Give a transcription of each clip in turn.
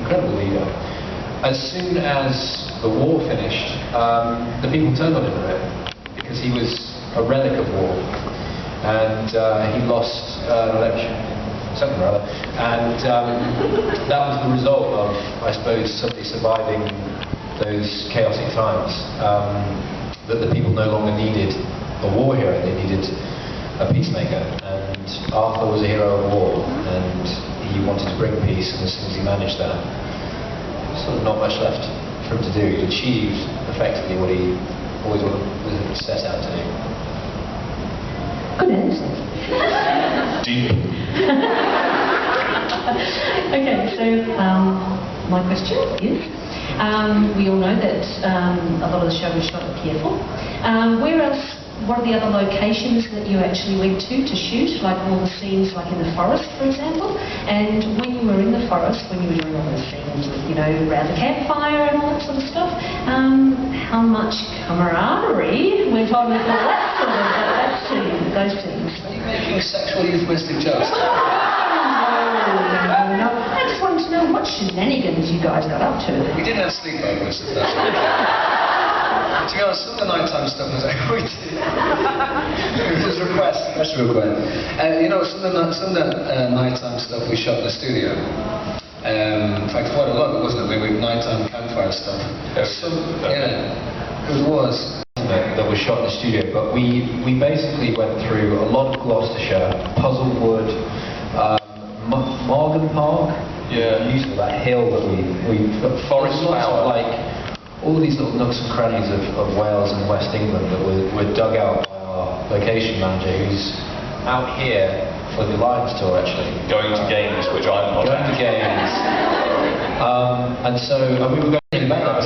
incredible leader. As soon as the war finished, the people turned on him a bit, because he was a relic of war, and he lost an election, something or other, and that was the result of, I suppose, somebody surviving those chaotic times, that the people no longer needed a war hero, they needed a peacemaker, and Arthur was a hero of war, and he wanted to bring peace, and as soon as he managed that, sort of not much left for him to do. He achieved effectively what he always was set out to do. Good answer. Deep. Okay, so my question is, we all know that a lot of the show was shot at Pierrefort. Where else? What are the other locations that you actually went to shoot, like all the scenes like in the forest, for example? And when you were in the forest, when you were doing all those scenes with, you know, around the campfire and all that sort of stuff, how much camaraderie went on with all that sort of, those scenes? Are you making sexual euphemistic jokes? No. I just wanted to know what shenanigans you guys got up to. We didn't have sleepovers, if that's okay. To be honest, some of the nighttime stuff was like, we did. It was a request, special request. You know, some of the nighttime stuff we shot in the studio. In fact, quite a lot of it, wasn't it? We had nighttime campfire stuff. Yeah, it was. That was shot in the studio, but we basically went through a lot of Gloucestershire, Puzzlewood, Morgan Park. Yeah. Useful, that hill that we Forest Flower. Like all these little nooks and crannies of Wales and West England that were dug out by our location manager, who's out here for the Lions tour actually. Going to games, which I'm not Going at. to games. And so we were going back there,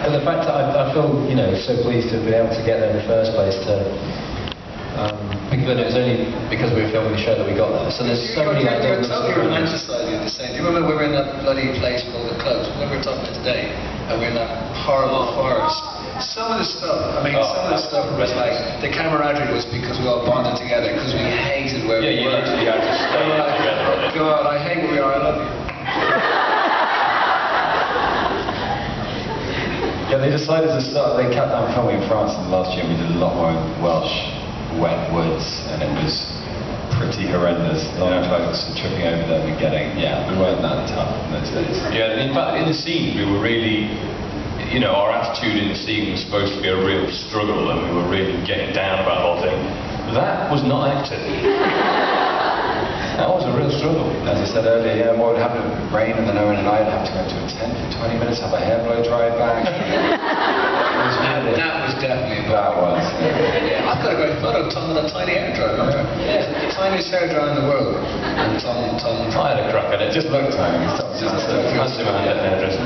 but the fact that I feel, you know, so pleased to have been able to get there in the first place to because it was only because we were filming the show that we got there. So there's so many like you're totally romanticising the same. Do you remember we were in that bloody place with all the clothes? When we were talking about today, and we were in that horrible forest. Some of the stuff, I mean, some of the stuff was like, the camaraderie was because we all bonded together, because we hated where we were. Yeah, you literally had to stay together on it. God, I hate where we are, I love you. Yeah, they decided to start, they cut down filming in France in the last year, and we did a lot more in Welsh wet woods, and it was pretty horrendous. Long clothes and tripping over them and getting, we weren't that tough in those days. Yeah, in fact, in the scene, we were really, you know, our attitude in the scene was supposed to be a real struggle, and we were really getting down about the whole thing. That was not acting. That was a real struggle. As I said earlier, what would happen if it rained and then Owen and I would have to go to a tent for 20 minutes, have our hair blow dried back. That was definitely That was. Yeah, I've got a great photo of Tom with a tiny hairdryer. Yeah, the tiniest hairdryer in the world. And Tom. I had a crack at it. Just looked tiny. Just a man hairdresser.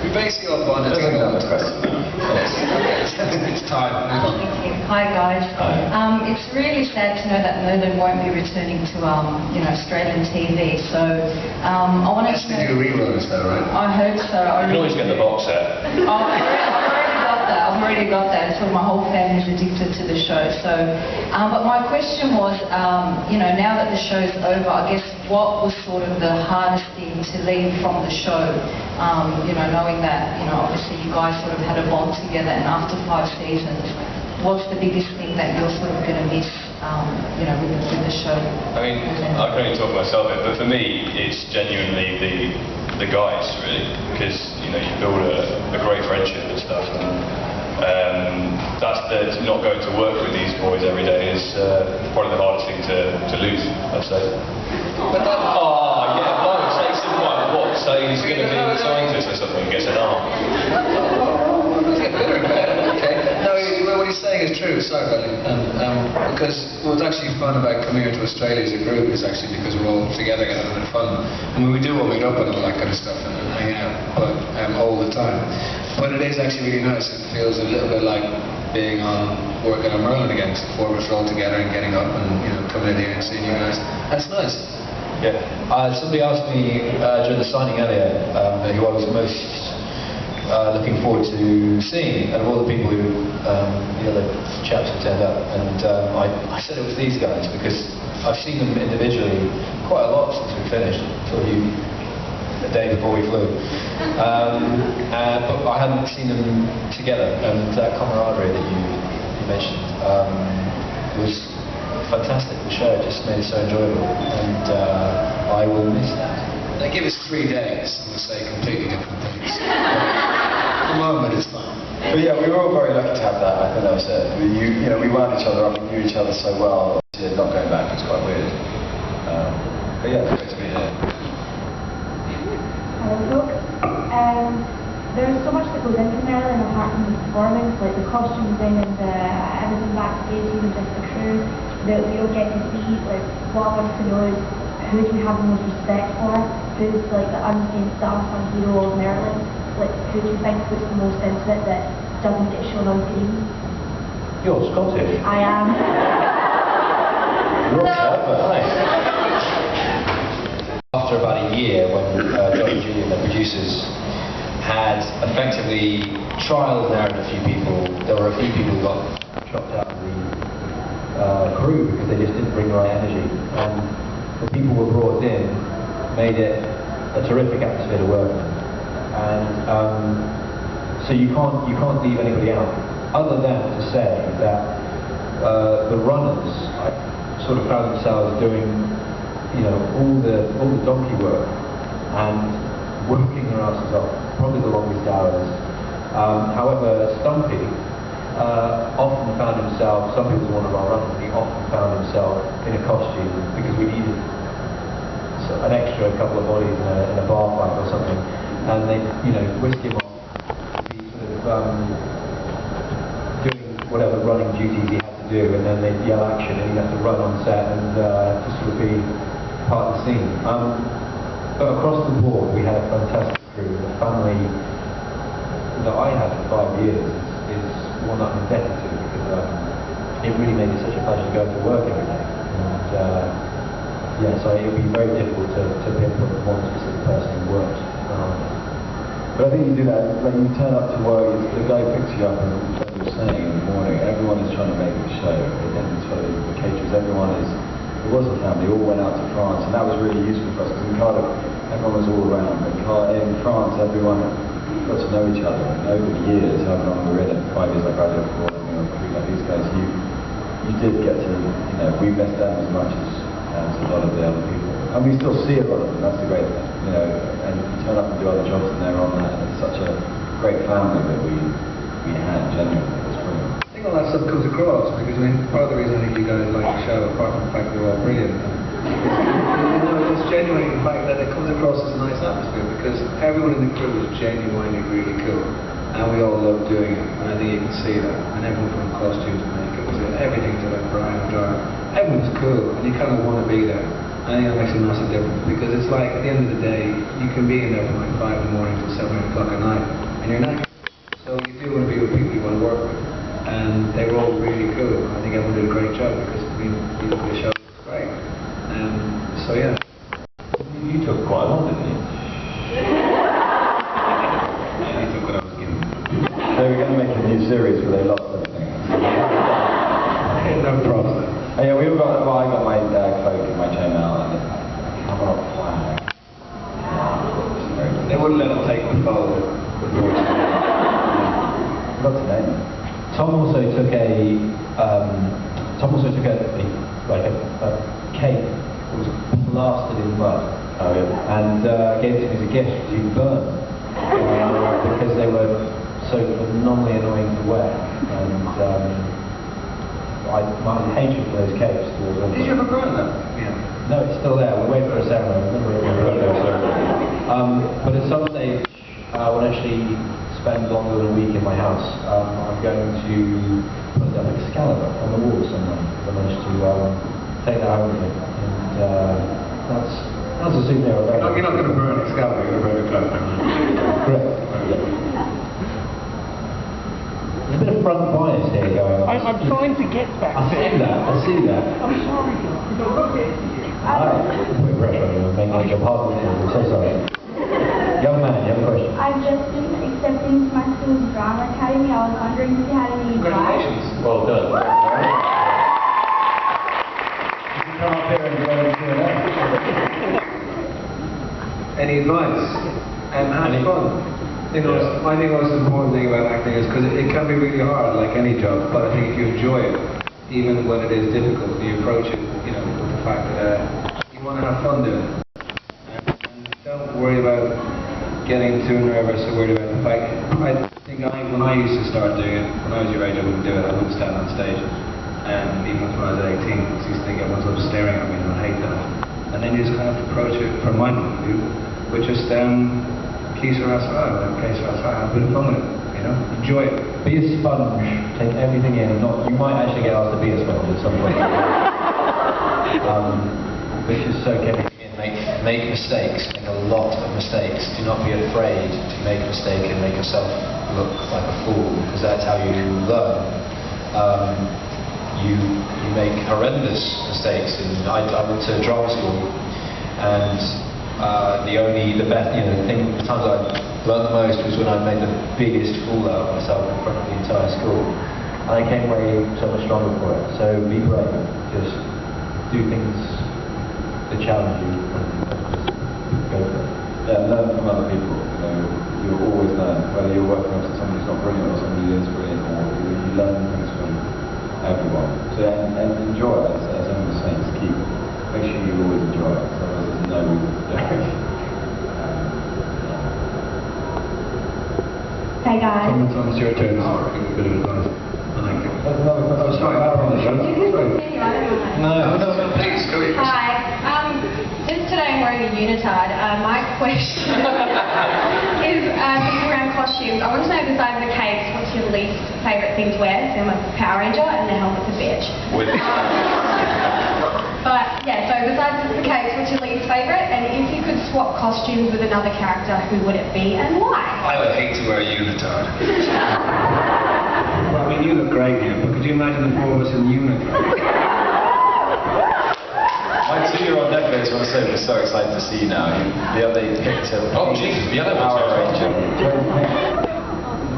We basically all bonded There's together. another question. It's time. Thank you. Hi guys. Hi. It's really sad to know that Merlin won't be returning to you know, Australian TV. So I wanted That's to the new know. rerun, is that right? I hope so. You can always get the box set. I've already got that. So my whole family's addicted to the show. So, but my question was, you know, now that the show's over, I guess what was sort of the hardest thing to leave from the show? You know, knowing that, you know, obviously you guys sort of had a bond together, and after 5 seasons, what's the biggest thing that you're sort of going to miss, you know, with the show? I mean, I can only talk for myself, but for me, it's genuinely the guys, really, because, you know, you build a great friendship and stuff, and that's not going to work with these boys every day is probably the hardest thing to lose, I'd say. But that, Say something like what? Say he's going to be a scientist or something, gets an arm. get better and better. Okay. No, what he's saying is true. Sorry, buddy. Because what's actually fun about coming here to Australia as a group is actually because we're all together getting a bit of fun. I mean, we do all meet up and all that kind of stuff and hang out, but all the time. But it is actually really nice. It feels a little bit like being working on Merlin again. Because the 4 of us are all together and getting up and, you know, coming in here and seeing you guys. That's nice. Yeah. Somebody asked me during the signing earlier who I was most looking forward to seeing, and of all the people who, the other chaps who turned up, and I said it was these guys, because I've seen them individually quite a lot since we finished, until the day before we flew. But I hadn't seen them together, and that camaraderie that you mentioned was fantastic. The show just made it so enjoyable, and I will miss that. They give us 3 days and we'll say completely different things. At the moment it's fine. But yeah, we were all very lucky to have that. I think that was it. We wound each other up and knew each other so well. Not going back was quite weird. But yeah, it's great to be here. Hello, there's so much that goes into Merlin apart from the performance, like the costuming and everything backstage, even just the crew that we don't get to see. Like, what I want to know is, who do you have the most respect for? Who's like the unseen star and hero of Merlin? Like, who do you think puts the most into it that doesn't get shown on screen? You're Scottish. I am. After about a year, when John and Julie and the producers had effectively trialled and married a few people, there were a few people who got dropped out of the crew because they just didn't bring the right energy. And the people who were brought in made it a terrific atmosphere to work in. And so you can't leave anybody out, other than to say that the runners sort of found themselves doing, all the donkey work and working their asses off, probably the longest hours. However, Stumpy often found himself, some people want to run, he often found himself in a costume because we needed an extra couple of bodies in a bar fight or something, and they, whisk him off to be sort of doing whatever running duties he had to do, and then they'd yell action and he'd have to run on set and to sort of be part of the scene. But across the board we had a fantastic crew. The family that I had for 5 years is one I'm indebted to, because it really made it such a pleasure to go to work every day. And so it would be very difficult to pinpoint one specific person who worked behind it. But I think you do that, when you turn up to work, the guy picks you up, and as you were saying in the morning, everyone is trying to make the show. And the caterers, everyone is, it was a family, all went out to France, and that was really useful for us, because in Cardiff, everyone was all around. But in France, everyone got to know each other, and over the years, however long we were in it, 5 years like I did before, like these guys, you did get to, we missed them as much as a lot of the other people. And we still see a lot of them, that's the great thing, and you turn up and do other jobs and they're on that, and it's such a great family that we had, genuinely. It was brilliant. I think all that stuff comes across, because part of the reason I think you guys like the show, apart from the fact that we're all brilliant, it's genuinely the fact that it comes across as a nice atmosphere, because everyone in the crew is genuinely really cool, and we all love doing it, and I think you can see that, and everyone from costumes and makeup, everything to like Brian and Jar, everyone's cool, and you kind of want to be there. I think that makes a massive difference, because it's like, at the end of the day, you can be in there from like 5 in the morning till 7 o'clock at night, and you're not. So you do want to be with people you want to work with, and they were all really cool. I think everyone did a great job, because the show was great. So yeah. You took quite a lot, didn't you? Yeah, you took what I was given. They were going to make a new series where they lost everything. No problem. Oh, yeah, I got my cloak and my chainmail, and I'm on a flag. They wouldn't let them take the photo. What's the name? Tom also took a cake that was plastered in mud, and gave it to me as a gift to burn, because they were so phenomenally annoying to wear, and my hatred for those cakes towards them. Did you ever burn them? Yeah. No, it's still there. We're waiting for a ceremony. But at some stage, when I actually spend longer than a week in my house, I'm going to put an Excalibur on the wall somewhere. I managed to take that home with me, and that's a souvenir of that. You're not going to burn Excalibur, you're going to burn a cloak. Correct. Yeah. There's a bit of front bias here going on. I'm trying to get back there. I see that. I'm sorry, because I wrote it to you. Alright, put pressure on you and make my job harder for you. I'm so sorry. Young man, you have a question? I've just been accepted into my school's drama academy. I was wondering if you had any advice. Congratulations. Well done. You can come up here. any advice? Have fun. You know, I think the most important thing about acting is because it can be really hard, like any job, but I think if you enjoy it, even when it is difficult, you approach it, you know, with the fact that you want to have fun doing it. And don't worry about getting too nervous or worried about the fact. I think when I used to start doing it, when I was your age, I wouldn't do it. I wouldn't stand on stage. Even when I was 18, I used to think everyone's up staring at me, and I hate that. And then you just kind of approach it, from my point of view, with just keep your ass out, have a bit of fun with it, you know, enjoy it. Be a sponge, take everything in, and you might actually get asked to be a sponge at some point. Which is so getting in, make mistakes, make a lot of mistakes. Do not be afraid to make a mistake and make yourself look like a fool, because that's how you learn. You make horrendous mistakes, and I went to drama school, and the times I learned the most was when I made the biggest fool out of myself in front of the entire school, and I came away so much stronger for it. So be brave, just do things that challenge you, and just go for it. Yeah, learn from other people. You know, you'll always learn, whether you're working with somebody who's not brilliant or somebody who is brilliant, or you learn things from everyone. So and enjoy it, as Eoin was saying, just make sure you always enjoy it. So there's no Hey guys. It's your turn. I'll give a bit of advice. Oh, sorry, I promise. No, please, go ahead. Hi. Since today I'm wearing a unitard, my question is around costumes. I want to know, besides the capes, what's your least favourite thing to wear? So I'm a Power Ranger and the helmet's a bitch. But yeah, so besides the capes, what's your least favourite? And if you could swap costumes with another character, who would it be and why? I would hate to wear a unitard. Well, I mean, you look great here, but could you imagine the four of us in unitards? My 2-year-old nephew, I just want to say, we're so excited to see you now. The other day he picked a Power Ranger.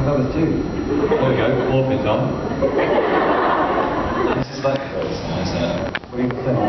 That was 2. There we go, Orphan's on. This is like, isn't it? What do you think?